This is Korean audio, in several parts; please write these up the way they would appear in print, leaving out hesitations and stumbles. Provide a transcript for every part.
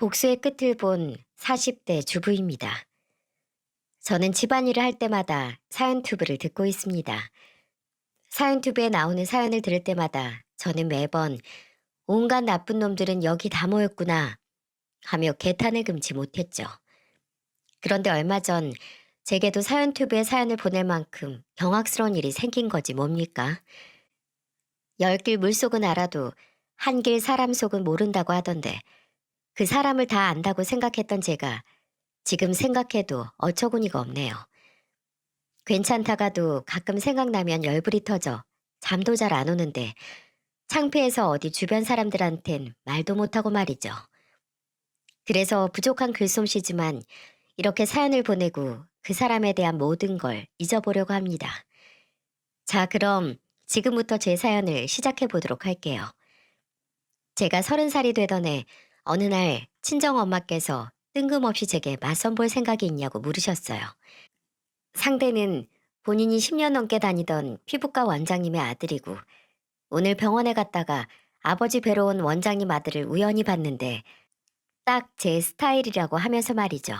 복수의 끝을 본 40대 주부입니다. 저는 집안일을 할 때마다 사연투브를 듣고 있습니다. 사연투브에 나오는 사연을 들을 때마다 저는 매번 온갖 나쁜 놈들은 여기 다 모였구나 하며 개탄을 금치 못했죠. 그런데 얼마 전 제게도 사연투브에 사연을 보낼 만큼 경악스러운 일이 생긴 거지 뭡니까? 열 길 물속은 알아도 한 길 사람 속은 모른다고 하던데 그 사람을 다 안다고 생각했던 제가 지금 생각해도 어처구니가 없네요. 괜찮다가도 가끔 생각나면 열불이 터져 잠도 잘 안 오는데 창피해서 어디 주변 사람들한텐 말도 못하고 말이죠. 그래서 부족한 글솜씨지만 이렇게 사연을 보내고 그 사람에 대한 모든 걸 잊어보려고 합니다. 자, 그럼 지금부터 제 사연을 시작해 보도록 할게요. 제가 30살이 되던 해 어느 날 친정엄마께서 뜬금없이 제게 맞선 볼 생각이 있냐고 물으셨어요. 상대는 본인이 10년 넘게 다니던 피부과 원장님의 아들이고 오늘 병원에 갔다가 아버지 뵈러 온 원장님 아들을 우연히 봤는데 딱 제 스타일이라고 하면서 말이죠.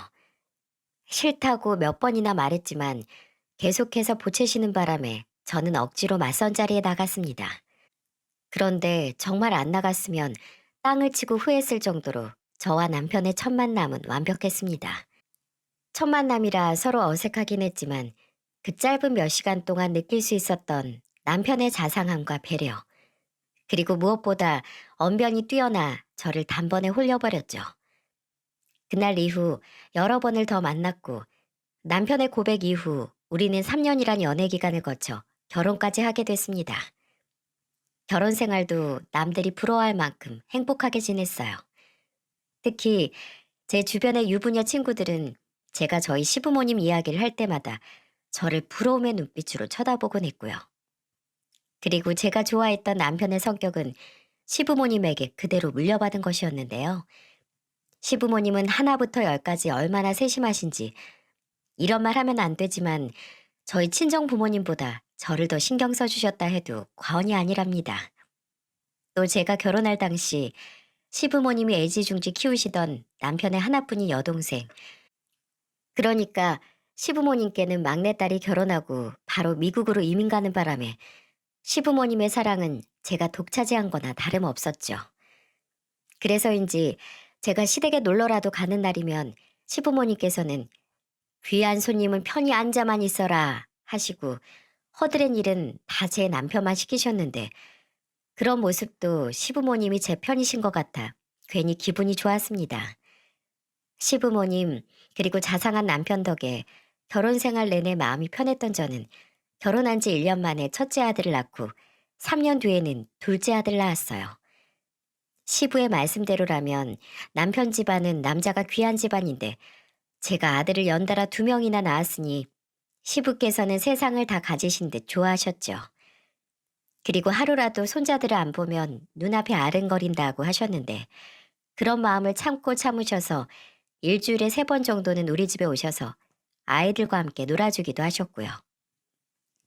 싫다고 몇 번이나 말했지만 계속해서 보채시는 바람에 저는 억지로 맞선 자리에 나갔습니다. 그런데 정말 안 나갔으면 땅을 치고 후회했을 정도로 저와 남편의 첫 만남은 완벽했습니다. 첫 만남이라 서로 어색하긴 했지만 그 짧은 몇 시간 동안 느낄 수 있었던 남편의 자상함과 배려, 그리고 무엇보다 언변이 뛰어나 저를 단번에 홀려버렸죠. 그날 이후 여러 번을 더 만났고 남편의 고백 이후 우리는 3년이란 연애 기간을 거쳐 결혼까지 하게 됐습니다. 결혼 생활도 남들이 부러워할 만큼 행복하게 지냈어요. 특히 제 주변의 유부녀 친구들은 제가 저희 시부모님 이야기를 할 때마다 저를 부러움의 눈빛으로 쳐다보곤 했고요. 그리고 제가 좋아했던 남편의 성격은 시부모님에게 그대로 물려받은 것이었는데요. 시부모님은 하나부터 열까지 얼마나 세심하신지 이런 말 하면 안 되지만 저희 친정 부모님보다 저를 더 신경 써주셨다 해도 과언이 아니랍니다. 또 제가 결혼할 당시 시부모님이 애지중지 키우시던 남편의 하나뿐인 여동생, 그러니까 시부모님께는 막내딸이 결혼하고 바로 미국으로 이민 가는 바람에 시부모님의 사랑은 제가 독차지한 거나 다름없었죠. 그래서인지 제가 시댁에 놀러라도 가는 날이면 시부모님께서는 귀한 손님은 편히 앉아만 있어라 하시고 허드렛 일은 다 제 남편만 시키셨는데 그런 모습도 시부모님이 제 편이신 것 같아 괜히 기분이 좋았습니다. 시부모님 그리고 자상한 남편 덕에 결혼 생활 내내 마음이 편했던 저는 결혼한 지 1년 만에 첫째 아들을 낳고 3년 뒤에는 둘째 아들을 낳았어요. 시부의 말씀대로라면 남편 집안은 남자가 귀한 집안인데 제가 아들을 연달아 2명이나 낳았으니 시부께서는 세상을 다 가지신 듯 좋아하셨죠. 그리고 하루라도 손자들을 안 보면 눈앞이 아른거린다고 하셨는데 그런 마음을 참고 참으셔서 일주일에 3번 정도는 우리 집에 오셔서 아이들과 함께 놀아주기도 하셨고요.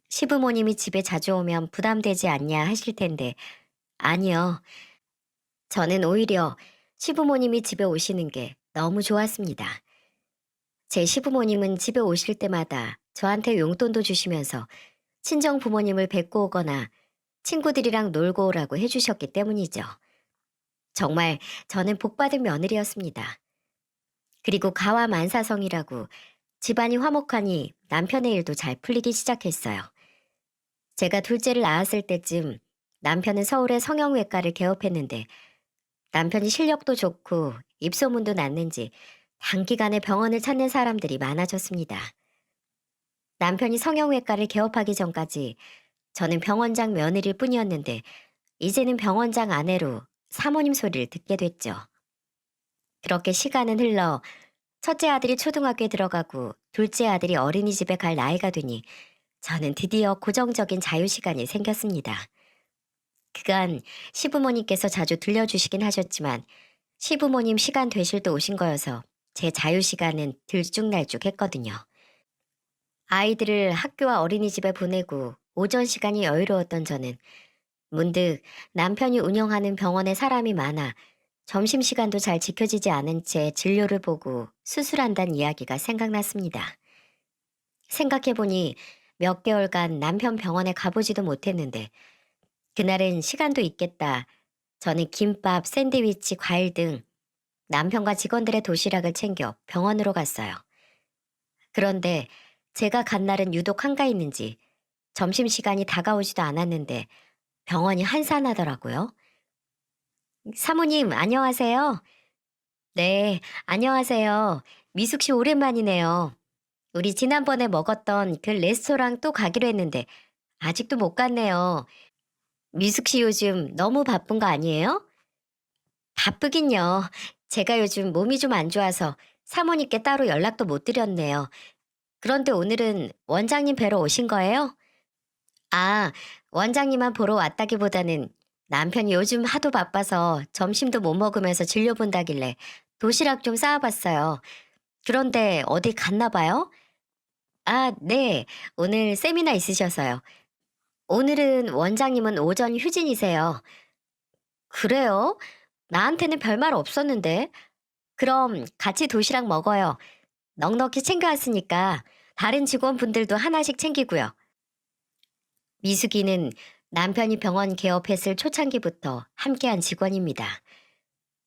시부모님이 집에 자주 오면 부담되지 않냐 하실 텐데 아니요. 저는 오히려 시부모님이 집에 오시는 게 너무 좋았습니다. 제 시부모님은 집에 오실 때마다 저한테 용돈도 주시면서 친정 부모님을 뵙고 오거나 친구들이랑 놀고 오라고 해주셨기 때문이죠. 정말 저는 복받은 며느리였습니다. 그리고 가와 만사성이라고 집안이 화목하니 남편의 일도 잘 풀리기 시작했어요. 제가 둘째를 낳았을 때쯤 남편은 서울의 성형외과를 개업했는데 남편이 실력도 좋고 입소문도 났는지 단기간에 병원을 찾는 사람들이 많아졌습니다. 남편이 성형외과를 개업하기 전까지 저는 병원장 며느리일 뿐이었는데 이제는 병원장 아내로 사모님 소리를 듣게 됐죠. 그렇게 시간은 흘러 첫째 아들이 초등학교에 들어가고 둘째 아들이 어린이집에 갈 나이가 되니 저는 드디어 고정적인 자유시간이 생겼습니다. 그간 시부모님께서 자주 들려주시긴 하셨지만 시부모님 시간 되실 때 오신 거여서 제 자유시간은 들쭉날쭉했거든요. 아이들을 학교와 어린이집에 보내고 오전 시간이 여유로웠던 저는 문득 남편이 운영하는 병원에 사람이 많아 점심시간도 잘 지켜지지 않은 채 진료를 보고 수술한다는 이야기가 생각났습니다. 생각해보니 몇 개월간 남편 병원에 가보지도 못했는데 그날은 시간도 있겠다. 저는 김밥, 샌드위치, 과일 등 남편과 직원들의 도시락을 챙겨 병원으로 갔어요. 그런데 제가 간 날은 유독 한가했는지 점심시간이 다가오지도 않았는데 병원이 한산하더라고요. 사모님, 안녕하세요. 네, 안녕하세요. 미숙 씨 오랜만이네요. 우리 지난번에 먹었던 그 레스토랑 또 가기로 했는데 아직도 못 갔네요. 미숙 씨 요즘 너무 바쁜 거 아니에요? 바쁘긴요. 제가 요즘 몸이 좀 안 좋아서 사모님께 따로 연락도 못 드렸네요. 그런데 오늘은 원장님 뵈러 오신 거예요? 아, 원장님만 보러 왔다기보다는 남편이 요즘 하도 바빠서 점심도 못 먹으면서 진료 본다길래 도시락 좀 싸와봤어요. 그런데 어디 갔나 봐요? 아, 네. 오늘 세미나 있으셔서요. 오늘은 원장님은 오전 휴진이세요. 그래요? 나한테는 별말 없었는데. 그럼 같이 도시락 먹어요. 넉넉히 챙겨왔으니까 다른 직원분들도 하나씩 챙기고요. 미숙이는 남편이 병원 개업했을 초창기부터 함께한 직원입니다.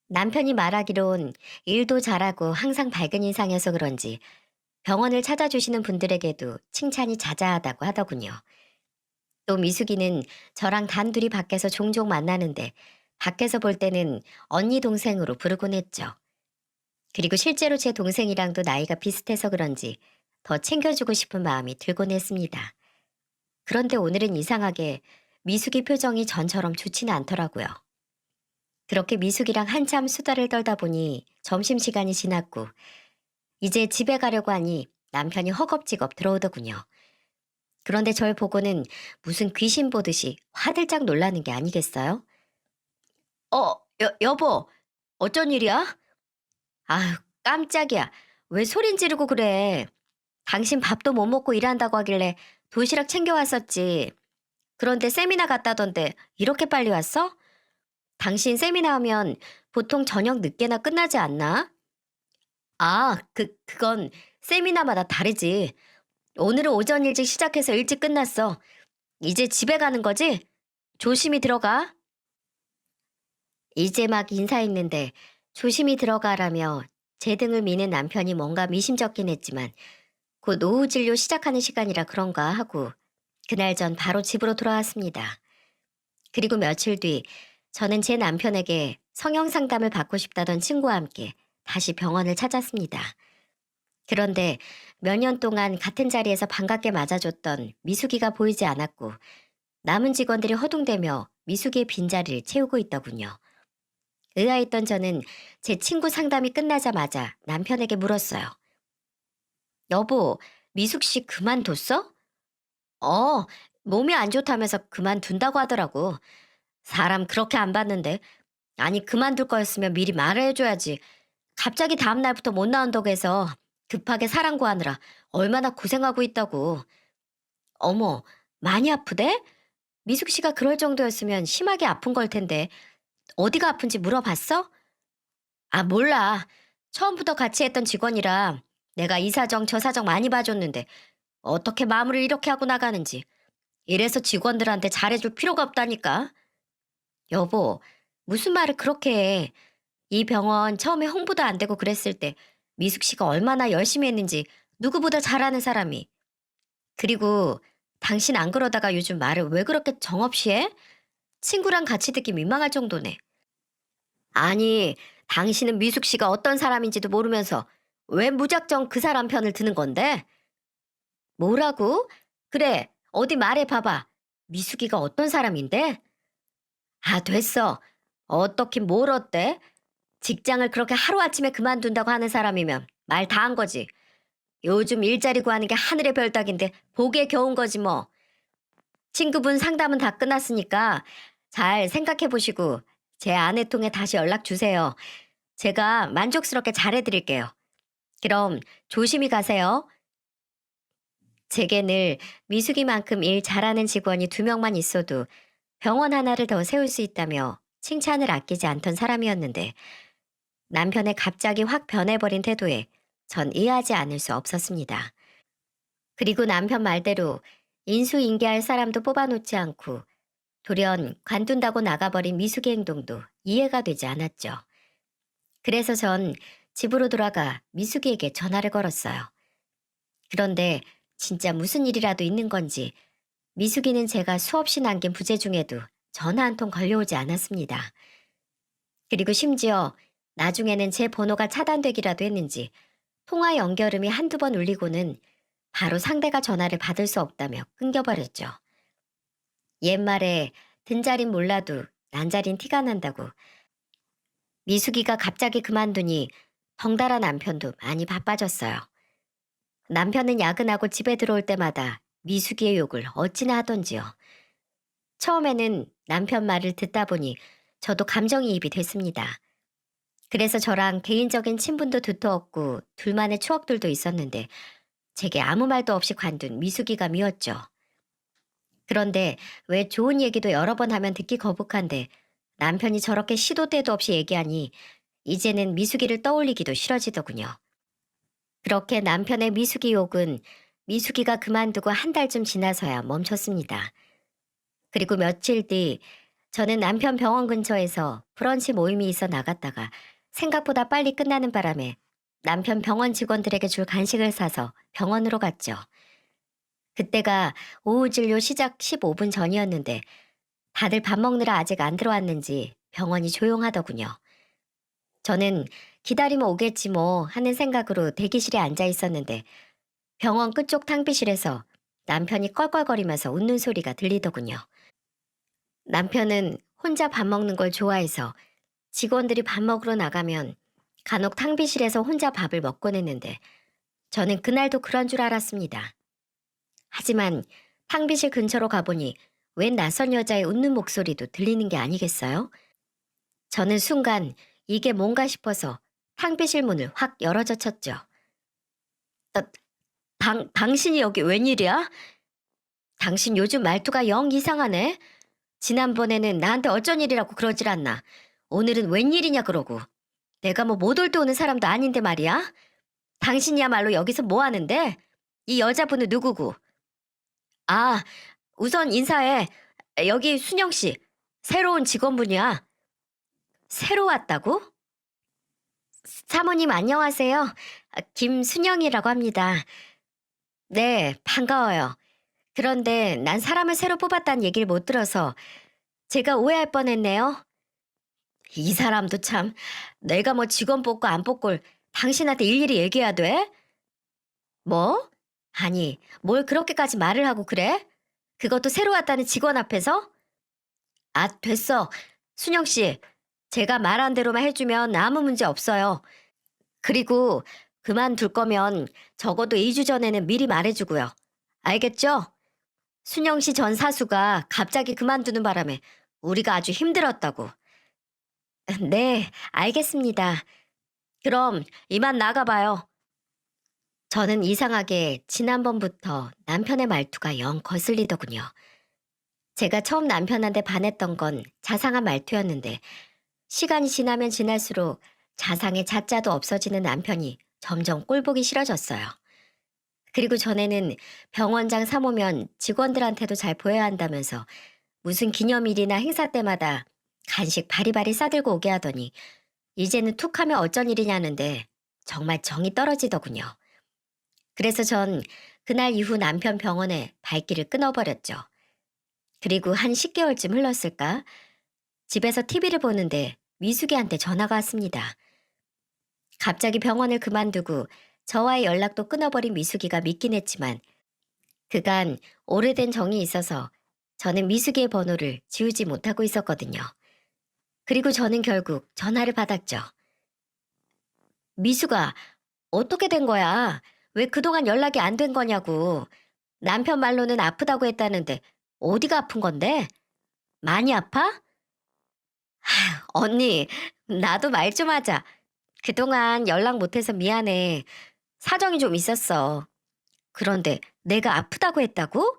남편이 말하기론 일도 잘하고 항상 밝은 인상이어서 그런지 병원을 찾아주시는 분들에게도 칭찬이 자자하다고 하더군요. 또 미숙이는 저랑 단둘이 밖에서 종종 만나는데 밖에서 볼 때는 언니 동생으로 부르곤 했죠. 그리고 실제로 제 동생이랑도 나이가 비슷해서 그런지 더 챙겨주고 싶은 마음이 들곤 했습니다. 그런데 오늘은 이상하게 미숙이 표정이 전처럼 좋지는 않더라고요. 그렇게 미숙이랑 한참 수다를 떨다 보니 점심시간이 지났고 이제 집에 가려고 하니 남편이 허겁지겁 들어오더군요. 그런데 절 보고는 무슨 귀신 보듯이 화들짝 놀라는 게 아니겠어요? 여보, 어쩐 일이야? 아휴, 깜짝이야. 왜 소린 지르고 그래? 당신 밥도 못 먹고 일한다고 하길래 도시락 챙겨왔었지. 그런데 세미나 갔다던데 이렇게 빨리 왔어? 당신 세미나 하면 보통 저녁 늦게나 끝나지 않나? 아, 그건 세미나마다 다르지. 오늘은 오전 일찍 시작해서 일찍 끝났어. 이제 집에 가는 거지? 조심히 들어가. 이제 막 인사했는데 조심히 들어가라며 제 등을 미는 남편이 뭔가 미심쩍긴 했지만 곧 오후 진료 시작하는 시간이라 그런가 하고 그날 전 바로 집으로 돌아왔습니다. 그리고 며칠 뒤 저는 제 남편에게 성형 상담을 받고 싶다던 친구와 함께 다시 병원을 찾았습니다. 그런데 몇 년 동안 같은 자리에서 반갑게 맞아줬던 미숙이가 보이지 않았고 남은 직원들이 허둥대며 미숙이의 빈자리를 채우고 있더군요. 의아했던 저는 제 친구 상담이 끝나자마자 남편에게 물었어요. 여보, 미숙 씨 그만뒀어? 어, 몸이 안 좋다면서 그만둔다고 하더라고. 사람 그렇게 안 봤는데. 아니, 그만둘 거였으면 미리 말을 해줘야지. 갑자기 다음날부터 못 나온다고 해서 급하게 사랑 구하느라 얼마나 고생하고 있다고. 어머, 많이 아프대? 미숙 씨가 그럴 정도였으면 심하게 아픈 걸 텐데. 어디가 아픈지 물어봤어? 아, 몰라. 처음부터 같이 했던 직원이라 내가 이 사정 저 사정 많이 봐줬는데 어떻게 마무리를 이렇게 하고 나가는지. 이래서 직원들한테 잘해줄 필요가 없다니까. 여보, 무슨 말을 그렇게 해. 이 병원 처음에 홍보도 안 되고 그랬을 때 미숙 씨가 얼마나 열심히 했는지 누구보다 잘 아는 사람이. 그리고 당신 안 그러다가 요즘 말을 왜 그렇게 정없이 해? 친구랑 같이 듣기 민망할 정도네. 아니, 당신은 미숙 씨가 어떤 사람인지도 모르면서 왜 무작정 그 사람 편을 드는 건데? 뭐라고? 그래, 어디 말해 봐봐. 미숙이가 어떤 사람인데? 아, 됐어. 어떻긴 뭘 어때? 직장을 그렇게 하루아침에 그만둔다고 하는 사람이면 말 다 한 거지. 요즘 일자리 구하는 게 하늘의 별 따기인데 보기에 겨운 거지 뭐. 친구분 상담은 다 끝났으니까 잘 생각해 보시고 제 아내 통해 다시 연락 주세요. 제가 만족스럽게 잘해드릴게요. 그럼 조심히 가세요. 제게 늘 미숙이만큼 일 잘하는 직원이 두 명만 있어도 병원 하나를 더 세울 수 있다며 칭찬을 아끼지 않던 사람이었는데 남편의 갑자기 확 변해버린 태도에 전 이해하지 않을 수 없었습니다. 그리고 남편 말대로 인수인계할 사람도 뽑아놓지 않고 돌연 관둔다고 나가버린 미숙의 행동도 이해가 되지 않았죠. 그래서 전 집으로 돌아가 미숙이에게 전화를 걸었어요. 그런데 진짜 무슨 일이라도 있는 건지 미숙이는 제가 수없이 남긴 부재 중에도 전화 한 통 걸려오지 않았습니다. 그리고 심지어 나중에는 제 번호가 차단되기라도 했는지 통화 연결음이 한두 번 울리고는 바로 상대가 전화를 받을 수 없다며 끊겨버렸죠. 옛말에 든자린 몰라도 난자린 티가 난다고 미숙이가 갑자기 그만두니 덩달아 남편도 많이 바빠졌어요. 남편은 야근하고 집에 들어올 때마다 미숙이의 욕을 어찌나 하던지요. 처음에는 남편 말을 듣다 보니 저도 감정이입이 됐습니다. 그래서 저랑 개인적인 친분도 두터웠고 둘만의 추억들도 있었는데 제게 아무 말도 없이 관둔 미숙이가 미웠죠. 그런데 왜 좋은 얘기도 여러 번 하면 듣기 거북한데 남편이 저렇게 시도 때도 없이 얘기하니 이제는 미숙이를 떠올리기도 싫어지더군요. 그렇게 남편의 미숙이 욕은 미숙이가 그만두고 한 달쯤 지나서야 멈췄습니다. 그리고 며칠 뒤 저는 남편 병원 근처에서 브런치 모임이 있어 나갔다가 생각보다 빨리 끝나는 바람에 남편 병원 직원들에게 줄 간식을 사서 병원으로 갔죠. 그때가 오후 진료 시작 15분 전이었는데 다들 밥 먹느라 아직 안 들어왔는지 병원이 조용하더군요. 저는 기다리면 오겠지 뭐 하는 생각으로 대기실에 앉아 있었는데 병원 끝쪽 탕비실에서 남편이 껄껄거리면서 웃는 소리가 들리더군요. 남편은 혼자 밥 먹는 걸 좋아해서 직원들이 밥 먹으러 나가면 간혹 탕비실에서 혼자 밥을 먹곤 했는데 저는 그날도 그런 줄 알았습니다. 하지만 탕비실 근처로 가보니 웬 낯선 여자의 웃는 목소리도 들리는 게 아니겠어요? 저는 순간 이게 뭔가 싶어서 탕비실 문을 확 열어젖혔죠. 당신이 여기 웬일이야? 당신 요즘 말투가 영 이상하네? 지난번에는 나한테 어쩐 일이라고 그러질 않나. 오늘은 웬일이냐 그러고. 내가 뭐 못 올 때 오는 사람도 아닌데 말이야? 당신이야말로 여기서 뭐 하는데? 이 여자분은 누구고? 아, 우선 인사해. 여기 순영 씨. 새로운 직원분이야. 새로 왔다고? 사모님 안녕하세요. 김순영이라고 합니다. 네, 반가워요. 그런데 난 사람을 새로 뽑았다는 얘기를 못 들어서 제가 오해할 뻔했네요. 이 사람도 참, 내가 뭐 직원 뽑고 안 뽑고를 당신한테 일일이 얘기해야 돼? 뭐? 아니, 뭘 그렇게까지 말을 하고 그래? 그것도 새로 왔다는 직원 앞에서? 아, 됐어. 순영 씨, 제가 말한 대로만 해주면 아무 문제 없어요. 그리고 그만둘 거면 적어도 2주 전에는 미리 말해주고요. 알겠죠? 순영 씨 전 사수가 갑자기 그만두는 바람에 우리가 아주 힘들었다고. 네, 알겠습니다. 그럼 이만 나가봐요. 저는 이상하게 지난번부터 남편의 말투가 영 거슬리더군요. 제가 처음 남편한테 반했던 건 자상한 말투였는데 시간이 지나면 지날수록 자상의 자자도 없어지는 남편이 점점 꼴보기 싫어졌어요. 그리고 전에는 병원장 사모면 직원들한테도 잘 보여야 한다면서 무슨 기념일이나 행사 때마다 간식 바리바리 싸들고 오게 하더니 이제는 툭 하면 어쩐 일이냐는데 정말 정이 떨어지더군요. 그래서 전 그날 이후 남편 병원에 발길을 끊어버렸죠. 그리고 한 10개월쯤 흘렀을까? 집에서 TV를 보는데 미숙이한테 전화가 왔습니다. 갑자기 병원을 그만두고 저와의 연락도 끊어버린 미숙이가 믿긴 했지만 그간 오래된 정이 있어서 저는 미숙이의 번호를 지우지 못하고 있었거든요. 그리고 저는 결국 전화를 받았죠. 미숙아, 어떻게 된 거야? 왜 그동안 연락이 안 된 거냐고. 남편 말로는 아프다고 했다는데 어디가 아픈 건데? 많이 아파? 언니, 나도 말 좀 하자. 그동안 연락 못해서 미안해. 사정이 좀 있었어. 그런데 내가 아프다고 했다고?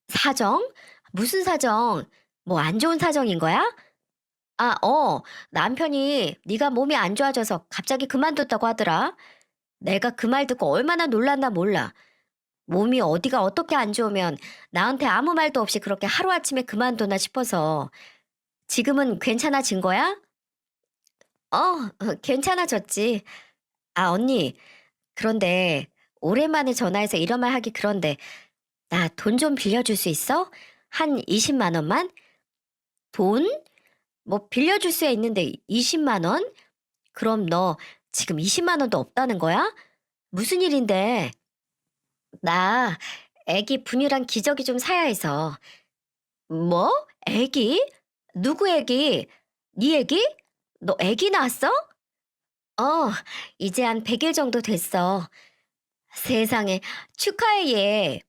사정? 무슨 사정? 뭐 안 좋은 사정인 거야? 남편이 네가 몸이 안 좋아져서 갑자기 그만뒀다고 하더라. 내가 그 말 듣고 얼마나 놀랐나 몰라. 몸이 어디가 어떻게 안 좋으면 나한테 아무 말도 없이 그렇게 하루아침에 그만두나 싶어서. 지금은 괜찮아진 거야? 괜찮아졌지. 언니, 그런데 오랜만에 전화해서 이런 말 하기 그런데 나 돈 좀 빌려줄 수 있어? 한 20만 원만? 돈? 뭐 빌려줄 수야 있는데 20만 원? 그럼 너 지금 20만 원도 없다는 거야? 무슨 일인데? 나 애기 분유랑 기저귀 좀 사야 해서. 뭐? 애기? 누구 애기? 네 애기? 너 애기 낳았어? 어, 이제 한 100일 정도 됐어. 세상에, 축하해, 얘.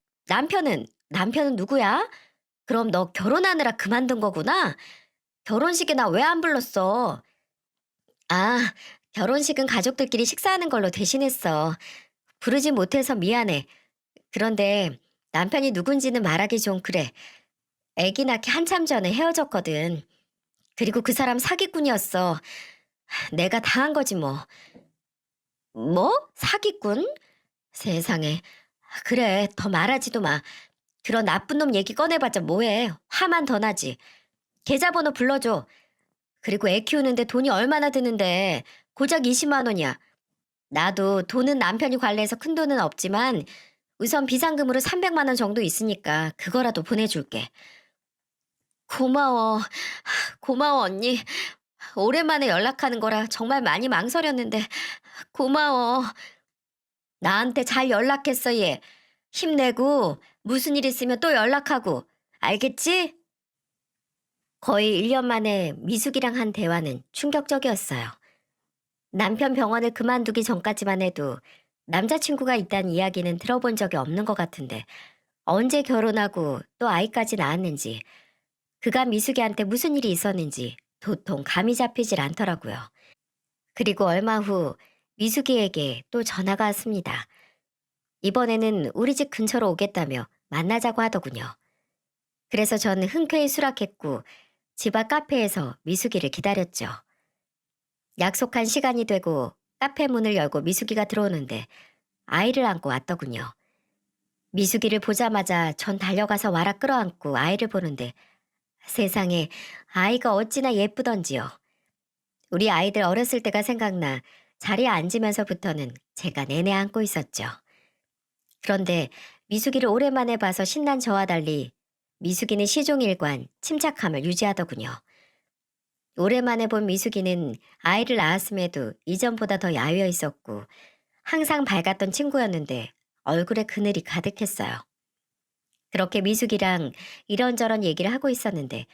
남편은 누구야? 그럼 너 결혼하느라 그만둔 거구나? 결혼식에 나 왜 안 불렀어? 아, 결혼식은 가족들끼리 식사하는 걸로 대신했어. 부르지 못해서 미안해. 그런데 남편이 누군지는 말하기 좀 그래. 애기 낳기 한참 전에 헤어졌거든. 그리고 그 사람 사기꾼이었어. 내가 당한 거지 뭐. 뭐? 사기꾼? 세상에. 그래, 더 말하지도 마. 그런 나쁜 놈 얘기 꺼내봤자 뭐해. 화만 더 나지. 계좌번호 불러줘. 그리고 애 키우는데 돈이 얼마나 드는데 고작 20만 원이야. 나도 돈은 남편이 관리해서 큰 돈은 없지만 우선 비상금으로 300만 원 정도 있으니까 그거라도 보내줄게. 고마워. 고마워, 언니. 오랜만에 연락하는 거라 정말 많이 망설였는데 고마워. 나한테 잘 연락했어, 얘. 힘내고 무슨 일 있으면 또 연락하고. 알겠지? 거의 1년 만에 미숙이랑 한 대화는 충격적이었어요. 남편 병원을 그만두기 전까지만 해도 남자친구가 있다는 이야기는 들어본 적이 없는 것 같은데 언제 결혼하고 또 아이까지 낳았는지 그가 미숙이한테 무슨 일이 있었는지 도통 감이 잡히질 않더라고요. 그리고 얼마 후 미숙이에게 또 전화가 왔습니다. 이번에는 우리 집 근처로 오겠다며 만나자고 하더군요. 그래서 저는 흔쾌히 수락했고 집 앞 카페에서 미숙이를 기다렸죠. 약속한 시간이 되고 카페 문을 열고 미숙이가 들어오는데 아이를 안고 왔더군요. 미숙이를 보자마자 전 달려가서 와라 끌어안고 아이를 보는데 세상에 아이가 어찌나 예쁘던지요. 우리 아이들 어렸을 때가 생각나 자리에 앉으면서부터는 제가 내내 안고 있었죠. 그런데 미숙이를 오랜만에 봐서 신난 저와 달리 미숙이는 시종일관 침착함을 유지하더군요. 오랜만에 본 미숙이는 아이를 낳았음에도 이전보다 더 야위어 있었고 항상 밝았던 친구였는데 얼굴에 그늘이 가득했어요. 그렇게 미숙이랑 이런저런 얘기를 하고 있었는데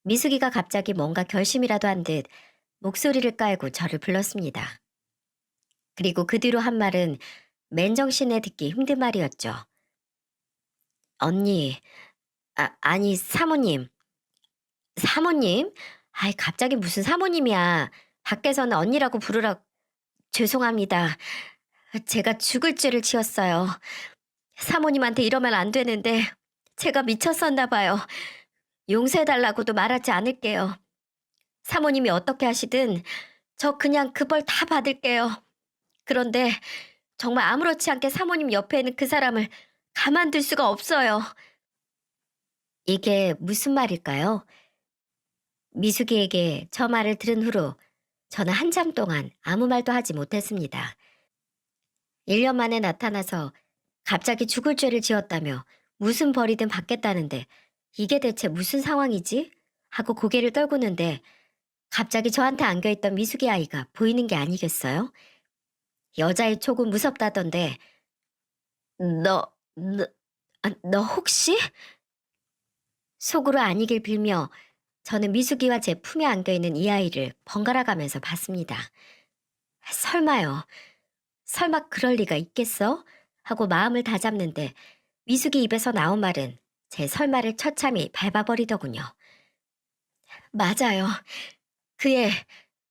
미숙이가 갑자기 뭔가 결심이라도 한 듯 목소리를 깔고 저를 불렀습니다. 그리고 그 뒤로 한 말은 맨정신에 듣기 힘든 말이었죠. 언니, 아니 사모님. 사모님? 아이 갑자기 무슨 사모님이야. 밖에서는 언니라고 부르라. 죄송합니다. 제가 죽을 죄를 지었어요. 사모님한테 이러면 안 되는데 제가 미쳤었나 봐요. 용서해달라고도 말하지 않을게요. 사모님이 어떻게 하시든 저 그냥 그 벌 다 받을게요. 그런데 정말 아무렇지 않게 사모님 옆에 있는 그 사람을 가만둘 수가 없어요. 이게 무슨 말일까요? 미숙이에게 저 말을 들은 후로 저는 한참 동안 아무 말도 하지 못했습니다. 1년 만에 나타나서 갑자기 죽을 죄를 지었다며 무슨 벌이든 받겠다는데 이게 대체 무슨 상황이지? 하고 고개를 떨구는데 갑자기 저한테 안겨있던 미숙이 아이가 보이는 게 아니겠어요? 여자의 촉은 무섭다던데 너, 너, 너 혹시? 속으로 아니길 빌며 저는 미숙이와 제 품에 안겨있는 이 아이를 번갈아 가면서 봤습니다. 설마요. 설마 그럴 리가 있겠어? 하고 마음을 다잡는데 미숙이 입에서 나온 말은 제 설마를 처참히 밟아버리더군요. 맞아요. 그애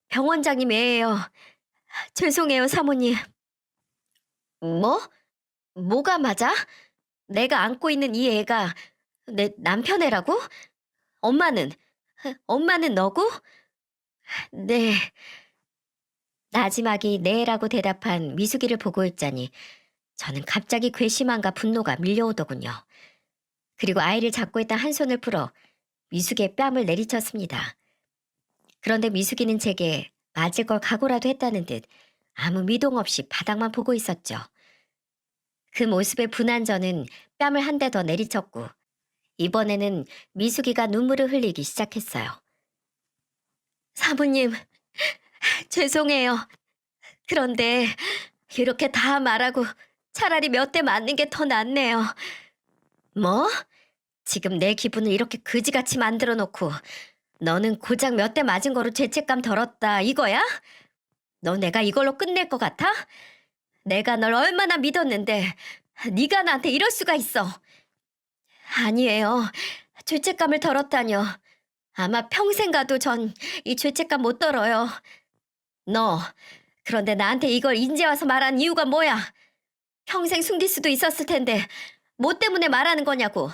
병원장님 애예요. 죄송해요, 사모님. 뭐? 뭐가 맞아? 내가 안고 있는 이 애가 내 남편 애라고? 엄마는? 엄마는 너고? 네. 나지막이 네라고 대답한 미숙이를 보고 있자니 저는 갑자기 괘씸함과 분노가 밀려오더군요. 그리고 아이를 잡고 있던 한 손을 풀어 미숙의 뺨을 내리쳤습니다. 그런데 미숙이는 제게 맞을 걸 각오라도 했다는 듯 아무 미동 없이 바닥만 보고 있었죠. 그 모습에 분한 저는 뺨을 한 대 더 내리쳤고 이번에는 미숙이가 눈물을 흘리기 시작했어요. 사부님, 죄송해요. 그런데 이렇게 다 말하고 차라리 몇 대 맞는 게 더 낫네요. 뭐? 지금 내 기분을 이렇게 그지같이 만들어 놓고 너는 고작 몇 대 맞은 거로 죄책감 덜었다 이거야? 너 내가 이걸로 끝낼 것 같아? 내가 널 얼마나 믿었는데 네가 나한테 이럴 수가 있어. 아니에요. 죄책감을 덜었다뇨. 아마 평생 가도 전 이 죄책감 못 덜어요. 너, 그런데 나한테 이걸 인제 와서 말한 이유가 뭐야? 평생 숨길 수도 있었을 텐데 뭐 때문에 말하는 거냐고.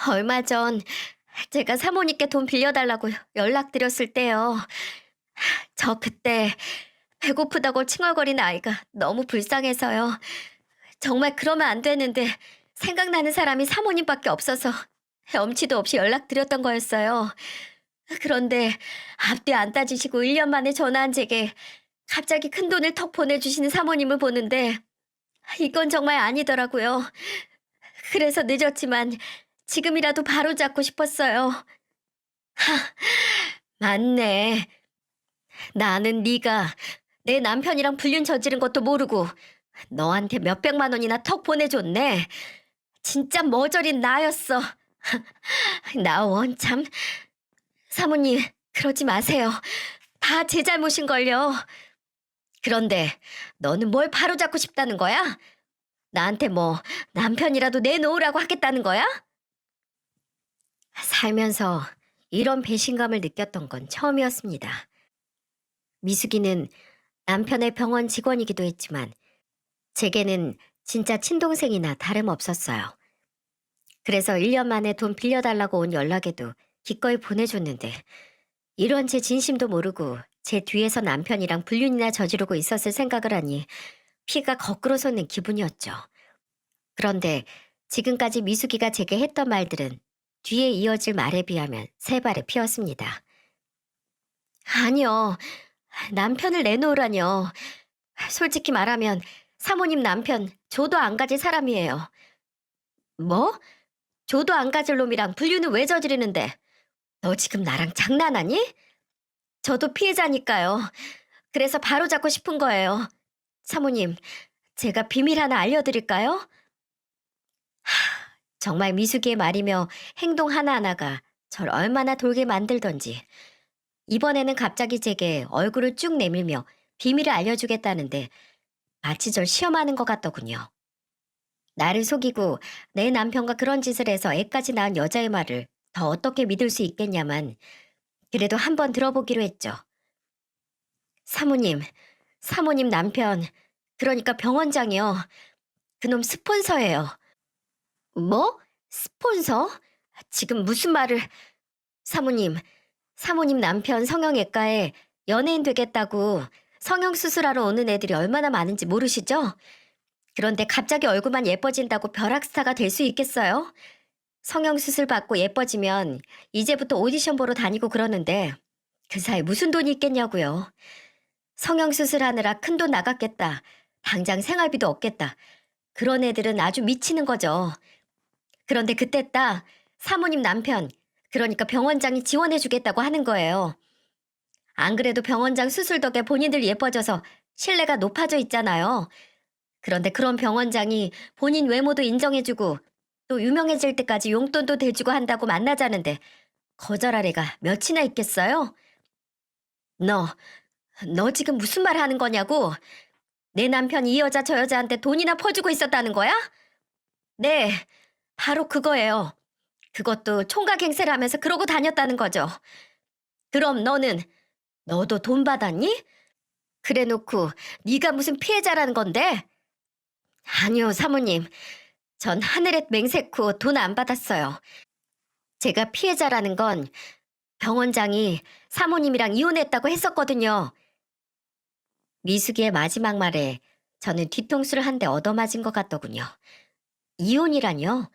얼마 전 제가 사모님께 돈 빌려달라고 연락드렸을 때요. 저 그때 배고프다고 칭얼거리는 아이가 너무 불쌍해서요. 정말 그러면 안 되는데 생각나는 사람이 사모님밖에 없어서 염치도 없이 연락드렸던 거였어요. 그런데 앞뒤 안 따지시고 1년 만에 전화한 제게 갑자기 큰돈을 턱 보내주시는 사모님을 보는데 이건 정말 아니더라고요. 그래서 늦었지만 지금이라도 바로잡고 싶었어요. 맞네. 나는 네가 내 남편이랑 불륜 저지른 것도 모르고 너한테 몇백만 원이나 턱 보내줬네. 진짜 머저린 나였어. 나 원참. 사모님, 그러지 마세요. 다 제 잘못인걸요. 그런데 너는 뭘 바로잡고 싶다는 거야? 나한테 뭐 남편이라도 내놓으라고 하겠다는 거야? 살면서 이런 배신감을 느꼈던 건 처음이었습니다. 미숙이는 남편의 병원 직원이기도 했지만 제게는 진짜 친동생이나 다름없었어요. 그래서 1년 만에 돈 빌려달라고 온 연락에도 기꺼이 보내줬는데 이런 제 진심도 모르고 제 뒤에서 남편이랑 불륜이나 저지르고 있었을 생각을 하니 피가 거꾸로 솟는 기분이었죠. 그런데 지금까지 미숙이가 제게 했던 말들은 뒤에 이어질 말에 비하면 세 발에 피었습니다. 아니요. 남편을 내놓으라뇨. 솔직히 말하면 사모님 남편 조도 안 가질 사람이에요. 뭐? 조도 안 가질 놈이랑 불륜을 왜 저지르는데? 너 지금 나랑 장난하니? 저도 피해자니까요. 그래서 바로 잡고 싶은 거예요. 사모님, 제가 비밀 하나 알려드릴까요? 정말 미숙이의 말이며 행동 하나하나가 절 얼마나 돌게 만들던지. 이번에는 갑자기 제게 얼굴을 쭉 내밀며 비밀을 알려주겠다는데 마치 절 시험하는 것 같더군요. 나를 속이고 내 남편과 그런 짓을 해서 애까지 낳은 여자의 말을 더 어떻게 믿을 수 있겠냐만 그래도 한번 들어보기로 했죠. 사모님, 사모님 남편, 그러니까 병원장이요. 그놈 스폰서예요. 뭐? 스폰서? 지금 무슨 말을... 사모님, 사모님 남편 성형외과에 연예인 되겠다고 성형수술하러 오는 애들이 얼마나 많은지 모르시죠? 그런데 갑자기 얼굴만 예뻐진다고 벼락스타가 될 수 있겠어요? 성형수술 받고 예뻐지면 이제부터 오디션 보러 다니고 그러는데 그 사이 무슨 돈이 있겠냐고요. 성형수술하느라 큰돈 나갔겠다. 당장 생활비도 없겠다. 그런 애들은 아주 미치는 거죠. 그런데 그때 딱 사모님 남편, 그러니까 병원장이 지원해주겠다고 하는 거예요. 안 그래도 병원장 수술 덕에 본인들 예뻐져서 신뢰가 높아져 있잖아요. 그런데 그런 병원장이 본인 외모도 인정해주고 또 유명해질 때까지 용돈도 대주고 한다고 만나자는데 거절할 애가 몇이나 있겠어요? 너 지금 무슨 말 하는 거냐고? 내 남편이 이 여자 저 여자한테 돈이나 퍼주고 있었다는 거야? 네, 바로 그거예요. 그것도 총각 행세를 하면서 그러고 다녔다는 거죠. 그럼 너도 돈 받았니? 그래 놓고 네가 무슨 피해자라는 건데? 아니요, 사모님. 전 하늘에 맹세코 돈 안 받았어요. 제가 피해자라는 건 병원장이 사모님이랑 이혼했다고 했었거든요. 미숙이의 마지막 말에 저는 뒤통수를 한 대 얻어맞은 것 같더군요. 이혼이라니요?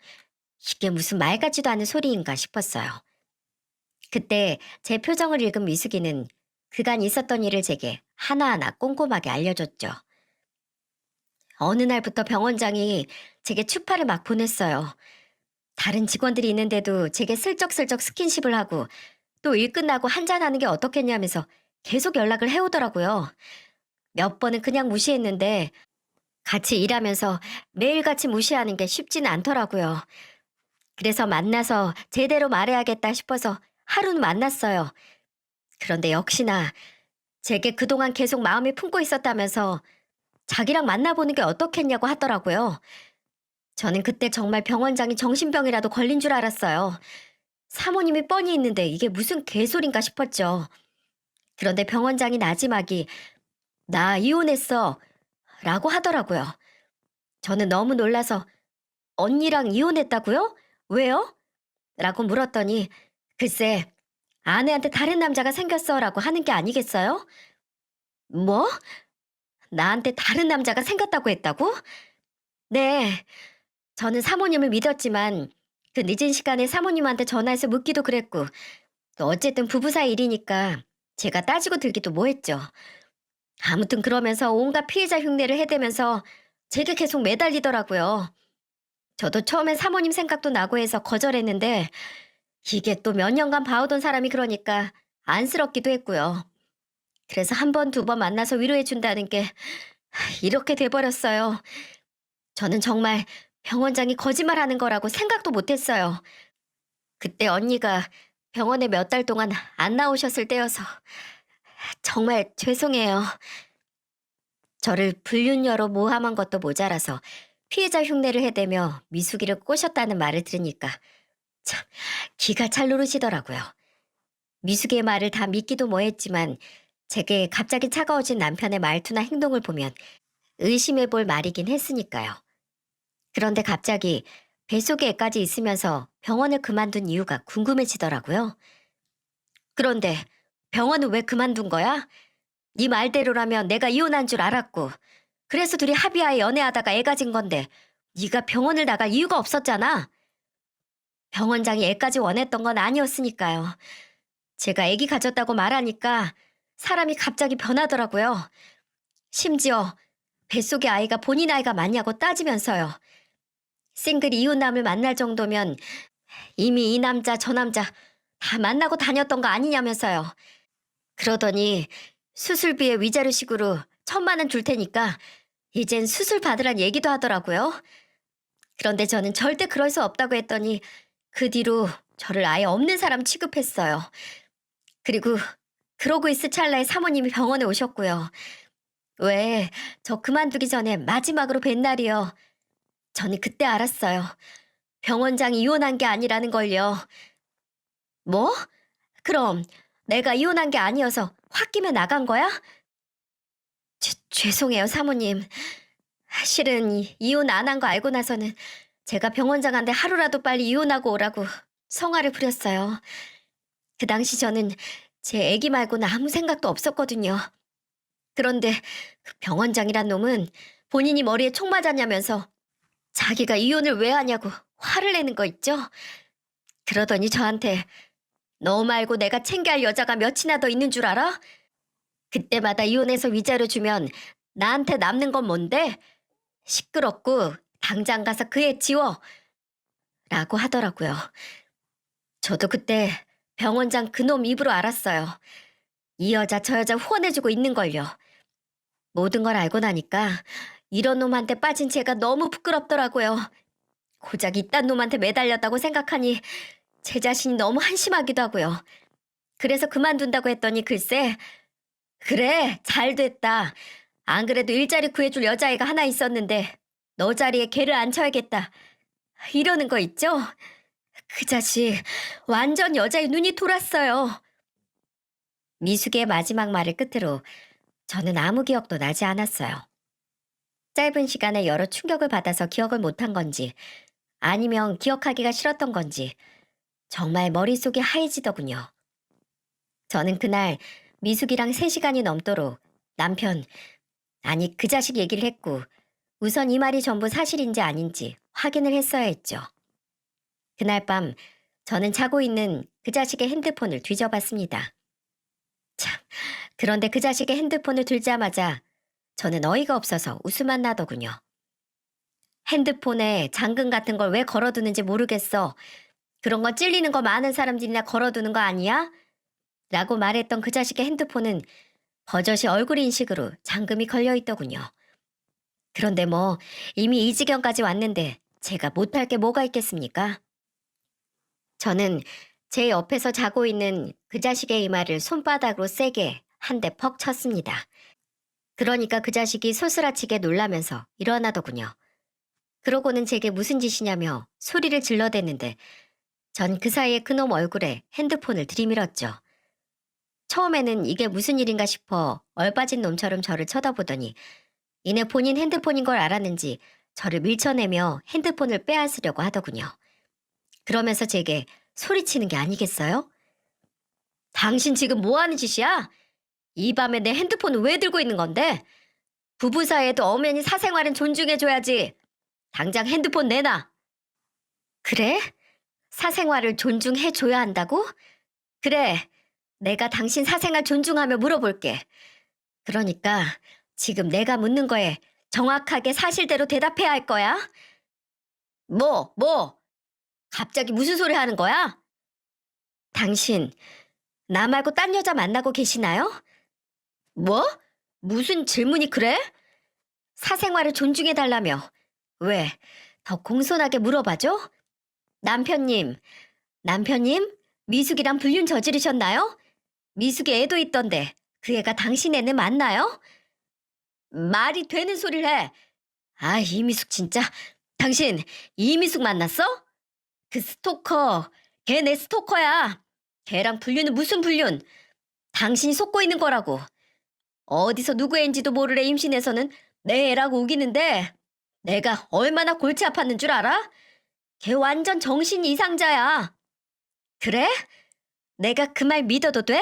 이게 무슨 말 같지도 않은 소리인가 싶었어요. 그때 제 표정을 읽은 미숙이는 그간 있었던 일을 제게 하나하나 꼼꼼하게 알려줬죠. 어느 날부터 병원장이 제게 추파를 막 보냈어요. 다른 직원들이 있는데도 제게 슬쩍슬쩍 스킨십을 하고 또 일 끝나고 한잔하는 게 어떻겠냐면서 계속 연락을 해오더라고요. 몇 번은 그냥 무시했는데 같이 일하면서 매일같이 무시하는 게 쉽지는 않더라고요. 그래서 만나서 제대로 말해야겠다 싶어서 하루는 만났어요. 그런데 역시나 제게 그동안 계속 마음에 품고 있었다면서 자기랑 만나보는 게 어떻겠냐고 하더라고요. 저는 그때 정말 병원장이 정신병이라도 걸린 줄 알았어요. 사모님이 뻔히 있는데 이게 무슨 개소린가 싶었죠. 그런데 병원장이 나지막이 나 이혼했어 라고 하더라고요. 저는 너무 놀라서 언니랑 이혼했다고요? 왜요? 라고 물었더니 글쎄 아내한테 다른 남자가 생겼어 라고 하는 게 아니겠어요? 뭐? 나한테 다른 남자가 생겼다고 했다고? 네. 저는 사모님을 믿었지만 그 늦은 시간에 사모님한테 전화해서 묻기도 그랬고 또 어쨌든 부부 사이 일이니까 제가 따지고 들기도 뭐했죠. 아무튼 그러면서 온갖 피해자 흉내를 해대면서 제게 계속 매달리더라고요. 저도 처음엔 사모님 생각도 나고 해서 거절했는데 이게 또 몇 년간 봐오던 사람이 그러니까 안쓰럽기도 했고요. 그래서 한 번, 두 번 만나서 위로해준다는 게 이렇게 돼버렸어요. 저는 정말 병원장이 거짓말하는 거라고 생각도 못했어요. 그때 언니가 병원에 몇 달 동안 안 나오셨을 때여서 정말 죄송해요. 저를 불륜녀로 모함한 것도 모자라서 피해자 흉내를 해대며 미숙이를 꼬셨다는 말을 들으니까 참 기가 찰 누르시더라고요. 미숙이의 말을 다 믿기도 뭐했지만 제게 갑자기 차가워진 남편의 말투나 행동을 보면 의심해 볼 말이긴 했으니까요. 그런데 갑자기 뱃속에 애까지 있으면서 병원을 그만둔 이유가 궁금해지더라고요. 그런데 병원은 왜 그만둔 거야? 네 말대로라면 내가 이혼한 줄 알았고 그래서 둘이 합의하에 연애하다가 애 가진 건데 네가 병원을 나갈 이유가 없었잖아. 병원장이 애까지 원했던 건 아니었으니까요. 제가 애기 가졌다고 말하니까 사람이 갑자기 변하더라고요. 심지어 뱃속의 아이가 본인 아이가 맞냐고 따지면서요. 싱글 이혼남을 만날 정도면 이미 이 남자 저 남자 다 만나고 다녔던 거 아니냐면서요. 그러더니 수술비에 위자료식으로 1,000만 원 줄 테니까 이젠 수술 받으란 얘기도 하더라고요. 그런데 저는 절대 그럴 수 없다고 했더니 그 뒤로 저를 아예 없는 사람 취급했어요. 그리고 그러고 있을 찰나에 사모님이 병원에 오셨고요. 왜, 저 그만두기 전에 마지막으로 뵌 날이요. 저는 그때 알았어요. 병원장이 이혼한 게 아니라는 걸요. 뭐? 그럼 내가 이혼한 게 아니어서 홧김에 나간 거야? 죄송해요, 사모님. 실은 이혼 안 한 거 알고 나서는 제가 병원장한테 하루라도 빨리 이혼하고 오라고 성화를 부렸어요. 그 당시 저는 제 애기 말고는 아무 생각도 없었거든요. 그런데 그 병원장이란 놈은 본인이 머리에 총 맞았냐면서 자기가 이혼을 왜 하냐고 화를 내는 거 있죠? 그러더니 저한테 너 말고 내가 챙겨야 할 여자가 몇이나 더 있는 줄 알아? 그때마다 이혼해서 위자료 주면 나한테 남는 건 뭔데? 시끄럽고 당장 가서 그 애 지워! 라고 하더라고요. 저도 그때 병원장 그놈 입으로 알았어요. 이 여자 저 여자 후원해주고 있는걸요. 모든 걸 알고 나니까 이런 놈한테 빠진 제가 너무 부끄럽더라고요. 고작 이딴 놈한테 매달렸다고 생각하니 제 자신이 너무 한심하기도 하고요. 그래서 그만둔다고 했더니 글쎄 그래 잘 됐다. 안 그래도 일자리 구해줄 여자애가 하나 있었는데 너 자리에 걔를 앉혀야겠다. 이러는 거 있죠? 그 자식 완전 여자의 눈이 돌았어요. 미숙의 마지막 말을 끝으로 저는 아무 기억도 나지 않았어요. 짧은 시간에 여러 충격을 받아서 기억을 못한 건지 아니면 기억하기가 싫었던 건지 정말 머릿속이 하얘지더군요. 저는 그날 미숙이랑 3시간이 넘도록 남편, 아니 그 자식 얘기를 했고 우선 이 말이 전부 사실인지 아닌지 확인을 했어야 했죠. 그날 밤 저는 자고 있는 그 자식의 핸드폰을 뒤져봤습니다. 참, 그런데 그 자식의 핸드폰을 들자마자 저는 어이가 없어서 웃음만 나더군요. 핸드폰에 잠금 같은 걸 왜 걸어두는지 모르겠어. 그런 거 찔리는 거 많은 사람들이나 걸어두는 거 아니야? 라고 말했던 그 자식의 핸드폰은 버젓이 얼굴 인식으로 잠금이 걸려 있더군요. 그런데 뭐 이미 이 지경까지 왔는데 제가 못할 게 뭐가 있겠습니까? 저는 제 옆에서 자고 있는 그 자식의 이마를 손바닥으로 세게 한 대 퍽 쳤습니다. 그러니까 그 자식이 소스라치게 놀라면서 일어나더군요. 그러고는 제게 무슨 짓이냐며 소리를 질러댔는데 전 그 사이에 그놈 얼굴에 핸드폰을 들이밀었죠. 처음에는 이게 무슨 일인가 싶어 얼빠진 놈처럼 저를 쳐다보더니 이내 본인 핸드폰인 걸 알았는지 저를 밀쳐내며 핸드폰을 빼앗으려고 하더군요. 그러면서 제게 소리치는 게 아니겠어요? 당신 지금 뭐 하는 짓이야? 이 밤에 내 핸드폰을 왜 들고 있는 건데? 부부 사이에도 엄연히 사생활은 존중해줘야지. 당장 핸드폰 내놔. 그래? 사생활을 존중해줘야 한다고? 그래. 내가 당신 사생활 존중하며 물어볼게. 그러니까 지금 내가 묻는 거에 정확하게 사실대로 대답해야 할 거야. 뭐? 갑자기 무슨 소리 하는 거야? 당신, 나 말고 딴 여자 만나고 계시나요? 뭐? 무슨 질문이 그래? 사생활을 존중해달라며. 왜? 더 공손하게 물어봐줘? 남편님, 미숙이랑 불륜 저지르셨나요? 미숙이 애도 있던데 그 애가 당신 애는 맞나요? 말이 되는 소리를 해. 아, 이미숙 진짜. 당신 이미숙 만났어? 그 스토커. 걔 내 스토커야. 걔랑 불륜은 무슨 불륜? 당신이 속고 있는 거라고. 어디서 누구 애인지도 모를 애 임신해서는 내 애라고 우기는데 내가 얼마나 골치 아팠는 줄 알아? 걔 완전 정신 이상자야. 그래? 내가 그 말 믿어도 돼?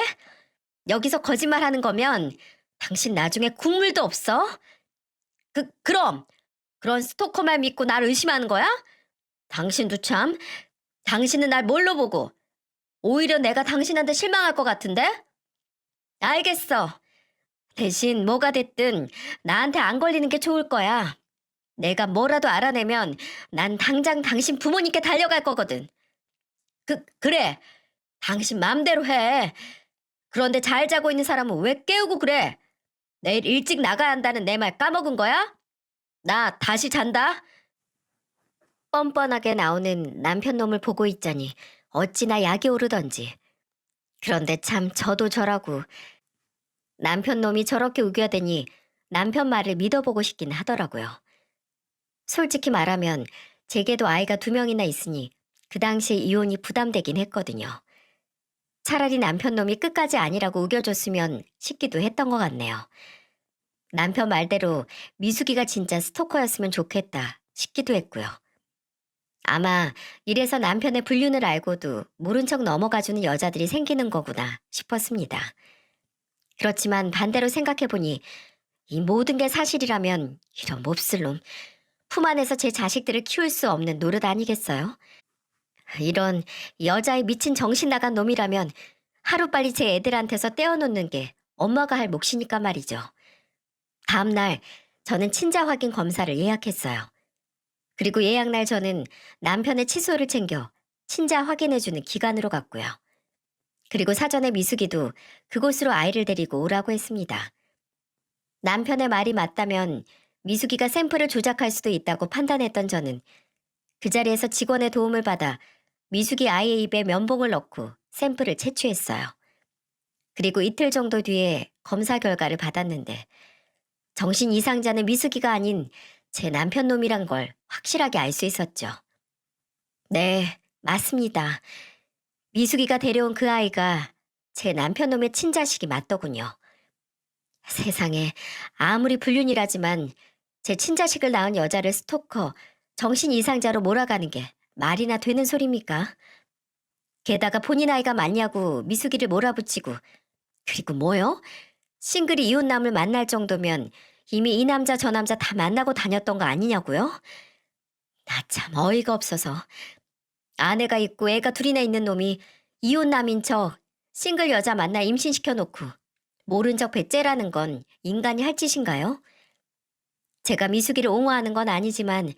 여기서 거짓말하는 거면 당신 나중에 국물도 없어? 그럼 그런 스토커 말 믿고 날 의심하는 거야? 당신도 참. 당신은 날 뭘로 보고 오히려 내가 당신한테 실망할 것 같은데? 알겠어. 대신 뭐가 됐든 나한테 안 걸리는 게 좋을 거야. 내가 뭐라도 알아내면 난 당장 당신 부모님께 달려갈 거거든. 그래. 당신 맘대로 해. 그런데 잘 자고 있는 사람은 왜 깨우고 그래? 내일 일찍 나가야 한다는 내 말 까먹은 거야? 나 다시 잔다. 뻔뻔하게 나오는 남편 놈을 보고 있자니 어찌나 약이 오르던지. 그런데 참 저도 저라고 남편 놈이 저렇게 우겨대니 남편 말을 믿어보고 싶긴 하더라고요. 솔직히 말하면 제게도 아이가 2명이나 있으니 그 당시에 이혼이 부담되긴 했거든요. 차라리 남편 놈이 끝까지 아니라고 우겨줬으면 싶기도 했던 것 같네요. 남편 말대로 미숙이가 진짜 스토커였으면 좋겠다 싶기도 했고요. 아마 이래서 남편의 불륜을 알고도 모른 척 넘어가주는 여자들이 생기는 거구나 싶었습니다. 그렇지만 반대로 생각해보니 이 모든 게 사실이라면 이런 몹쓸 놈, 품 안에서 제 자식들을 키울 수 없는 노릇 아니겠어요? 이런 여자의 미친 정신 나간 놈이라면 하루빨리 제 애들한테서 떼어놓는 게 엄마가 할 몫이니까 말이죠. 다음날 저는 친자 확인 검사를 예약했어요. 그리고 예약날 저는 남편의 칫솔을 챙겨 친자 확인해주는 기관으로 갔고요. 그리고 사전에 미숙이도 그곳으로 아이를 데리고 오라고 했습니다. 남편의 말이 맞다면 미숙이가 샘플을 조작할 수도 있다고 판단했던 저는 그 자리에서 직원의 도움을 받아 미숙이 아이의 입에 면봉을 넣고 샘플을 채취했어요. 그리고 이틀 정도 뒤에 검사 결과를 받았는데 정신 이상자는 미숙이가 아닌 제 남편 놈이란 걸 확실하게 알 수 있었죠. 네, 맞습니다. 미숙이가 데려온 그 아이가 제 남편 놈의 친자식이 맞더군요. 세상에 아무리 불륜이라지만 제 친자식을 낳은 여자를 스토커, 정신 이상자로 몰아가는 게 말이나 되는 소리입니까? 게다가 본인 아이가 맞냐고 미숙이를 몰아붙이고 그리고 뭐요? 싱글이 이웃남을 만날 정도면 이미 이 남자 저 남자 다 만나고 다녔던 거 아니냐고요? 나 참 어이가 없어서. 아내가 있고 애가 둘이나 있는 놈이 이웃남인 척 싱글 여자 만나 임신시켜 놓고 모른 척 배째라는 건 인간이 할 짓인가요? 제가 미숙이를 옹호하는 건 아니지만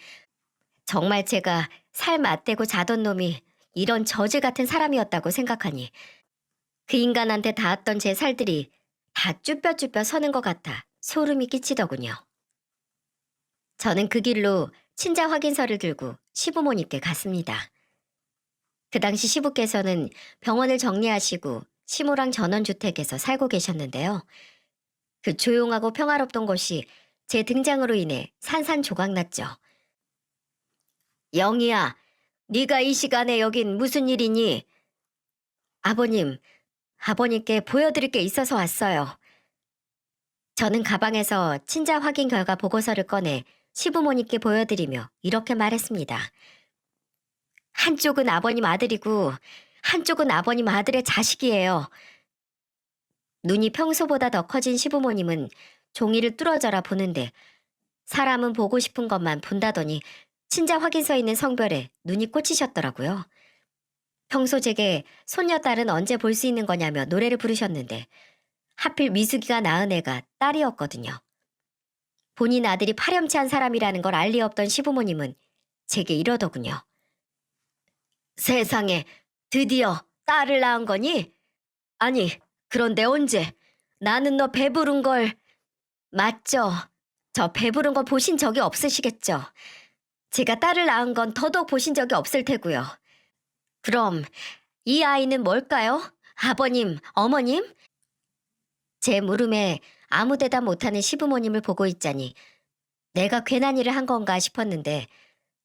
정말 제가 살 맞대고 자던 놈이 이런 저질 같은 사람이었다고 생각하니 그 인간한테 닿았던 제 살들이 다 쭈뼛쭈뼛 서는 것 같아 소름이 끼치더군요. 저는 그 길로 친자 확인서를 들고 시부모님께 갔습니다. 그 당시 시부께서는 병원을 정리하시고 시모랑 전원주택에서 살고 계셨는데요. 그 조용하고 평화롭던 곳이 제 등장으로 인해 산산조각났죠. 영희야, 네가 이 시간에 여긴 무슨 일이니? 아버님, 아버님께 보여드릴 게 있어서 왔어요. 저는 가방에서 친자 확인 결과 보고서를 꺼내 시부모님께 보여드리며 이렇게 말했습니다. 한쪽은 아버님 아들이고 한쪽은 아버님 아들의 자식이에요. 눈이 평소보다 더 커진 시부모님은 종이를 뚫어져라 보는데 사람은 보고 싶은 것만 본다더니 친자 확인서에 있는 성별에 눈이 꽂히셨더라고요. 평소 제게 손녀딸은 언제 볼 수 있는 거냐며 노래를 부르셨는데 하필 미숙이가 낳은 애가 딸이었거든요. 본인 아들이 파렴치한 사람이라는 걸 알 리 없던 시부모님은 제게 이러더군요. 세상에, 드디어 딸을 낳은 거니? 아니, 그런데 언제? 나는 너 배부른 걸... 맞죠? 저 배부른 거 보신 적이 없으시겠죠? 제가 딸을 낳은 건 더더욱 보신 적이 없을 테고요. 그럼 이 아이는 뭘까요? 아버님, 어머님? 제 물음에 아무 대답 못하는 시부모님을 보고 있자니 내가 괜한 일을 한 건가 싶었는데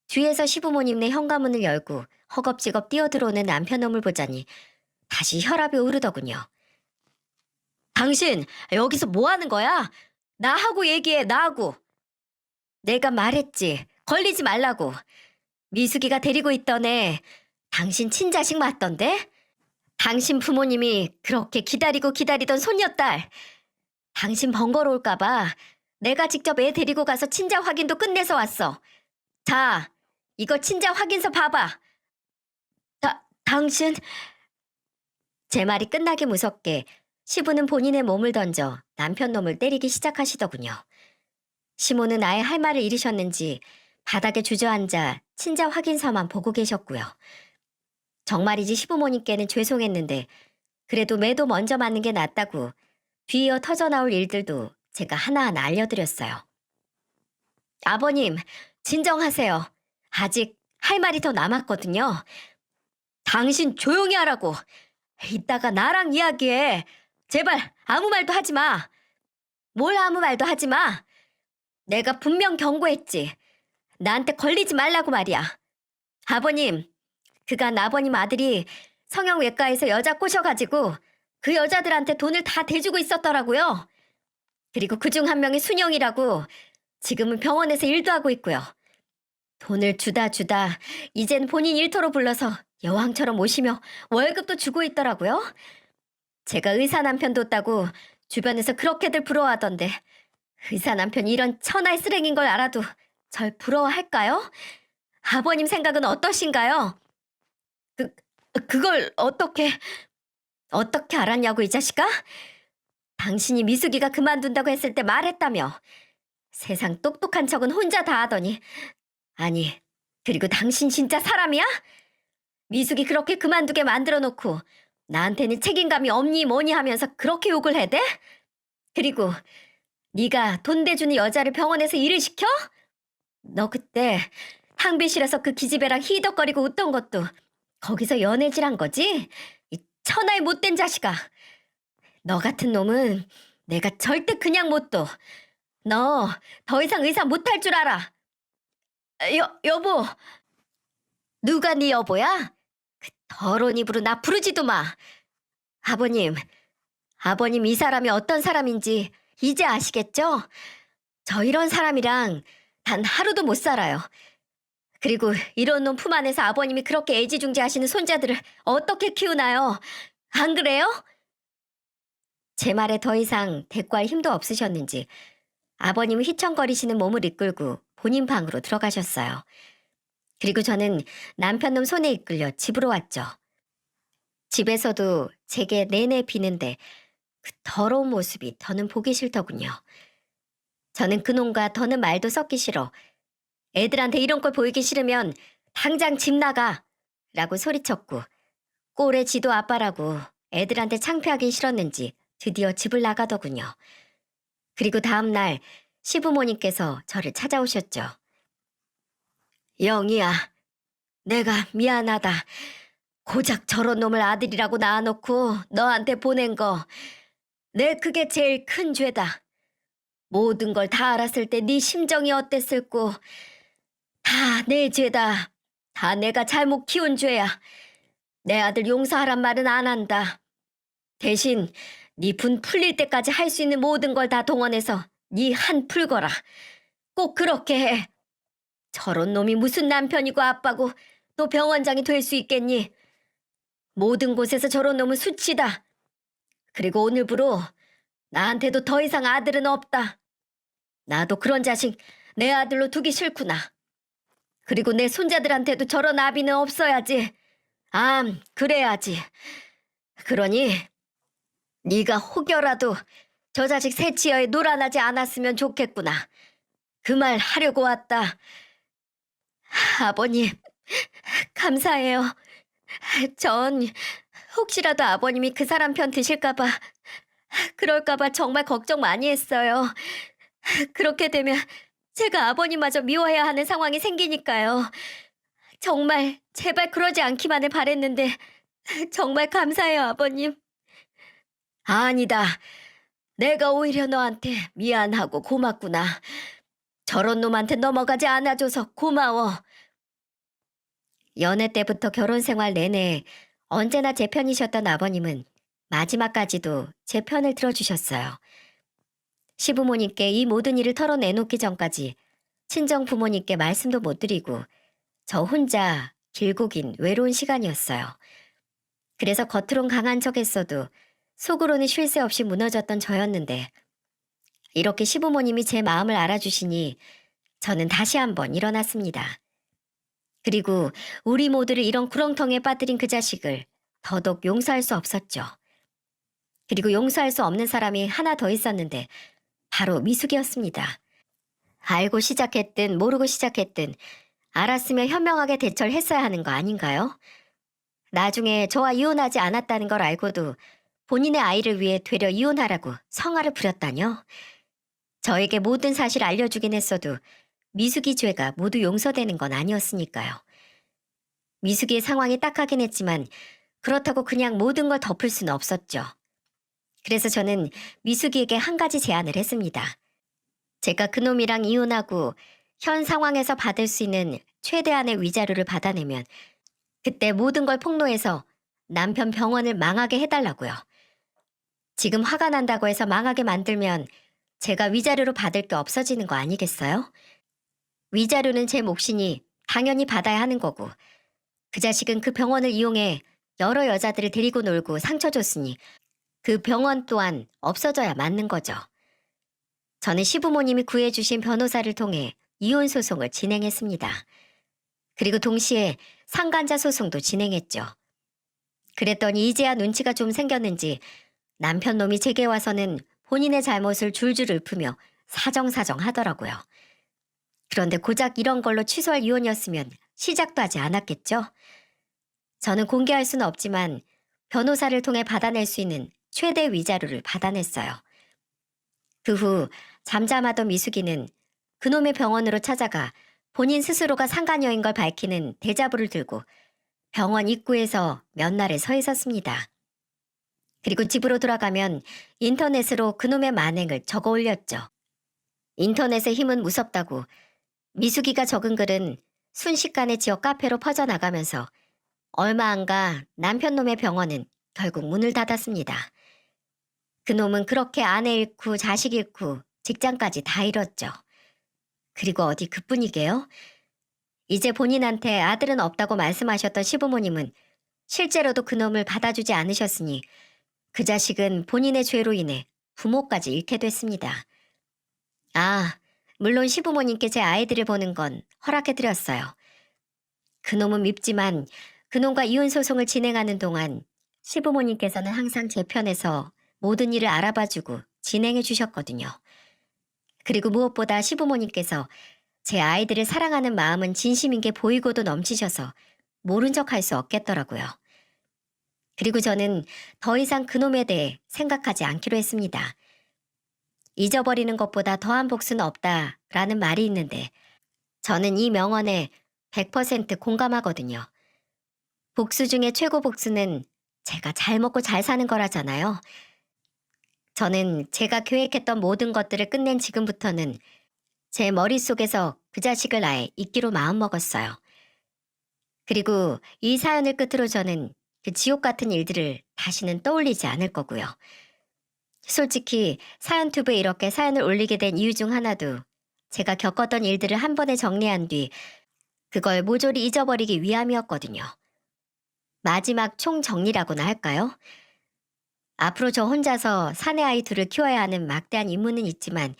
뒤에서 시부모님네 현관문을 열고 허겁지겁 뛰어들어오는 남편놈을 보자니 다시 혈압이 오르더군요. 당신 여기서 뭐 하는 거야? 나하고 얘기해, 나하고. 내가 말했지. 걸리지 말라고. 미숙이가 데리고 있던 애 당신 친자식 맞던데? 당신 부모님이 그렇게 기다리고 기다리던 손녀딸. 당신 번거로울까 봐 내가 직접 애 데리고 가서 친자 확인도 끝내서 왔어. 자, 이거 친자 확인서 봐봐. 당신... 제 말이 끝나기 무섭게 시부는 본인의 몸을 던져 남편 놈을 때리기 시작하시더군요. 시모는 아예 할 말을 잃으셨는지 바닥에 주저앉아 친자 확인서만 보고 계셨고요. 정말이지 시부모님께는 죄송했는데 그래도 매도 먼저 맞는 게 낫다고 뒤이어 터져나올 일들도 제가 하나하나 알려드렸어요. 아버님, 진정하세요. 아직 할 말이 더 남았거든요. 당신 조용히 하라고. 이따가 나랑 이야기해. 제발 아무 말도 하지 마. 뭘 아무 말도 하지 마. 내가 분명 경고했지. 나한테 걸리지 말라고 말이야. 아버님, 그간 아버님 아들이 성형외과에서 여자 꼬셔가지고 그 여자들한테 돈을 다 대주고 있었더라고요. 그리고 그중 한 명이 순영이라고 지금은 병원에서 일도 하고 있고요. 돈을 주다 이젠 본인 일터로 불러서 여왕처럼 모시며 월급도 주고 있더라고요. 제가 의사 남편 뒀다고 주변에서 그렇게들 부러워하던데 의사 남편이 이런 천하의 쓰레기인 걸 알아도 절 부러워할까요? 아버님 생각은 어떠신가요? 그걸 어떻게 알았냐고 이 자식아? 당신이 미숙이가 그만둔다고 했을 때 말했다며. 세상 똑똑한 척은 혼자 다 하더니. 아니, 그리고 당신 진짜 사람이야? 미숙이 그렇게 그만두게 만들어 놓고 나한테는 책임감이 없니 뭐니 하면서 그렇게 욕을 해대? 그리고 네가 돈 대주는 여자를 병원에서 일을 시켜? 너 그때 탕비실에서 그 기집애랑 히덕거리고 웃던 것도 거기서 연애질한 거지? 이 천하의 못된 자식아. 너 같은 놈은 내가 절대 그냥 못 둬. 너 더 이상 의사 못할 줄 알아. 여보. 누가 네 여보야? 그 더러운 입으로 나 부르지도 마. 아버님 이 사람이 어떤 사람인지 이제 아시겠죠? 저 이런 사람이랑 단 하루도 못 살아요. 그리고 이런 놈 품 안에서 아버님이 그렇게 애지중지하시는 손자들을 어떻게 키우나요? 안 그래요? 제 말에 더 이상 대꾸할 힘도 없으셨는지 아버님은 휘청거리시는 몸을 이끌고 본인 방으로 들어가셨어요. 그리고 저는 남편놈 손에 이끌려 집으로 왔죠. 집에서도 제게 내내 비는데 그 더러운 모습이 더는 보기 싫더군요. 저는 그놈과 더는 말도 섞기 싫어. 애들한테 이런 걸 보이기 싫으면 당장 집 나가! 라고 소리쳤고 꼴의 지도 아빠라고 애들한테 창피하긴 싫었는지 드디어 집을 나가더군요. 그리고 다음날 시부모님께서 저를 찾아오셨죠. 영희야, 내가 미안하다. 고작 저런 놈을 아들이라고 낳아놓고 너한테 보낸 거. 내 그게 제일 큰 죄다. 모든 걸 다 알았을 때 네 심정이 어땠을꼬. 다 내 죄다. 다 내가 잘못 키운 죄야. 내 아들 용서하란 말은 안 한다. 대신 네 분 풀릴 때까지 할 수 있는 모든 걸 다 동원해서 네 한 풀거라. 꼭 그렇게 해. 저런 놈이 무슨 남편이고 아빠고 또 병원장이 될 수 있겠니? 모든 곳에서 저런 놈은 수치다. 그리고 오늘부로 나한테도 더 이상 아들은 없다. 나도 그런 자식 내 아들로 두기 싫구나. 그리고 내 손자들한테도 저런 아비는 없어야지. 그래야지. 그러니 네가 혹여라도 저 자식 새치여에 놀아나지 않았으면 좋겠구나. 그 말 하려고 왔다. 아버님, 감사해요. 전 혹시라도 아버님이 그 사람 편 드실까봐, 그럴까봐 정말 걱정 많이 했어요. 그렇게 되면 제가 아버님마저 미워해야 하는 상황이 생기니까요. 정말 제발 그러지 않기만을 바랬는데 정말 감사해요, 아버님. 아니다. 내가 오히려 너한테 미안하고 고맙구나. 저런 놈한테 넘어가지 않아줘서 고마워. 연애 때부터 결혼 생활 내내 언제나 제 편이셨던 아버님은 마지막까지도 제 편을 들어주셨어요. 시부모님께 이 모든 일을 털어내놓기 전까지 친정 부모님께 말씀도 못 드리고 저 혼자 길고 긴 외로운 시간이었어요. 그래서 겉으론 강한 척했어도 속으로는 쉴 새 없이 무너졌던 저였는데 이렇게 시부모님이 제 마음을 알아주시니 저는 다시 한번 일어났습니다. 그리고 우리 모두를 이런 구렁텅이에 빠뜨린 그 자식을 더더욱 용서할 수 없었죠. 그리고 용서할 수 없는 사람이 하나 더 있었는데 바로 미숙이었습니다. 알고 시작했든 모르고 시작했든 알았으면 현명하게 대처를 했어야 하는 거 아닌가요? 나중에 저와 이혼하지 않았다는 걸 알고도 본인의 아이를 위해 되려 이혼하라고 성화를 부렸다뇨? 저에게 모든 사실을 알려주긴 했어도 미숙이 죄가 모두 용서되는 건 아니었으니까요. 미숙이의 상황이 딱하긴 했지만 그렇다고 그냥 모든 걸 덮을 수는 없었죠. 그래서 저는 미숙이에게 한 가지 제안을 했습니다. 제가 그놈이랑 이혼하고 현 상황에서 받을 수 있는 최대한의 위자료를 받아내면 그때 모든 걸 폭로해서 남편 병원을 망하게 해달라고요. 지금 화가 난다고 해서 망하게 만들면 제가 위자료로 받을 게 없어지는 거 아니겠어요? 위자료는 제 몫이니 당연히 받아야 하는 거고 그 자식은 그 병원을 이용해 여러 여자들을 데리고 놀고 상처 줬으니 그 병원 또한 없어져야 맞는 거죠. 저는 시부모님이 구해주신 변호사를 통해 이혼 소송을 진행했습니다. 그리고 동시에 상간자 소송도 진행했죠. 그랬더니 이제야 눈치가 좀 생겼는지 남편 놈이 제게 와서는 본인의 잘못을 줄줄 읊으며 사정사정 하더라고요. 그런데 고작 이런 걸로 취소할 이혼이었으면 시작도 하지 않았겠죠? 저는 공개할 수는 없지만 변호사를 통해 받아낼 수 있는 최대 위자료를 받아냈어요. 그 후 잠잠하던 미숙이는 그놈의 병원으로 찾아가 본인 스스로가 상간녀인 걸 밝히는 대자보를 들고 병원 입구에서 몇 날에 서 있었습니다. 그리고 집으로 돌아가면 인터넷으로 그놈의 만행을 적어 올렸죠. 인터넷의 힘은 무섭다고 미숙이가 적은 글은 순식간에 지역 카페로 퍼져나가면서 얼마 안 가 남편놈의 병원은 결국 문을 닫았습니다. 그놈은 그렇게 아내 잃고 자식 잃고 직장까지 다 잃었죠. 그리고 어디 그뿐이게요? 이제 본인한테 아들은 없다고 말씀하셨던 시부모님은 실제로도 그놈을 받아주지 않으셨으니 그 자식은 본인의 죄로 인해 부모까지 잃게 됐습니다. 아, 물론 시부모님께 제 아이들을 보는 건 허락해드렸어요. 그놈은 밉지만 그놈과 이혼 소송을 진행하는 동안 시부모님께서는 항상 제 편에서 모든 일을 알아봐주고 진행해 주셨거든요. 그리고 무엇보다 시부모님께서 제 아이들을 사랑하는 마음은 진심인 게 보이고도 넘치셔서 모른 척 할 수 없겠더라고요. 그리고 저는 더 이상 그놈에 대해 생각하지 않기로 했습니다. 잊어버리는 것보다 더한 복수는 없다라는 말이 있는데 저는 이 명언에 100% 공감하거든요. 복수 중에 최고 복수는 제가 잘 먹고 잘 사는 거라잖아요. 저는 제가 계획했던 모든 것들을 끝낸 지금부터는 제 머릿속에서 그 자식을 아예 잊기로 마음먹었어요. 그리고 이 사연을 끝으로 저는 그 지옥 같은 일들을 다시는 떠올리지 않을 거고요. 솔직히 사연투브에 이렇게 사연을 올리게 된 이유 중 하나도 제가 겪었던 일들을 한 번에 정리한 뒤 그걸 모조리 잊어버리기 위함이었거든요. 마지막 총정리라고나 할까요? 앞으로 저 혼자서 사내 아이 둘을 키워야 하는 막대한 임무는 있지만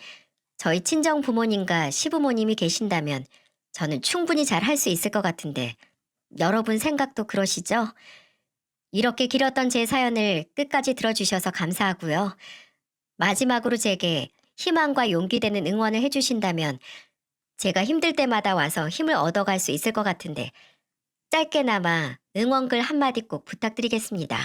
저희 친정 부모님과 시부모님이 계신다면 저는 충분히 잘 할 수 있을 것 같은데 여러분 생각도 그러시죠? 이렇게 길었던 제 사연을 끝까지 들어주셔서 감사하고요. 마지막으로 제게 희망과 용기 되는 응원을 해주신다면 제가 힘들 때마다 와서 힘을 얻어갈 수 있을 것 같은데 짧게나마 응원글 한마디 꼭 부탁드리겠습니다.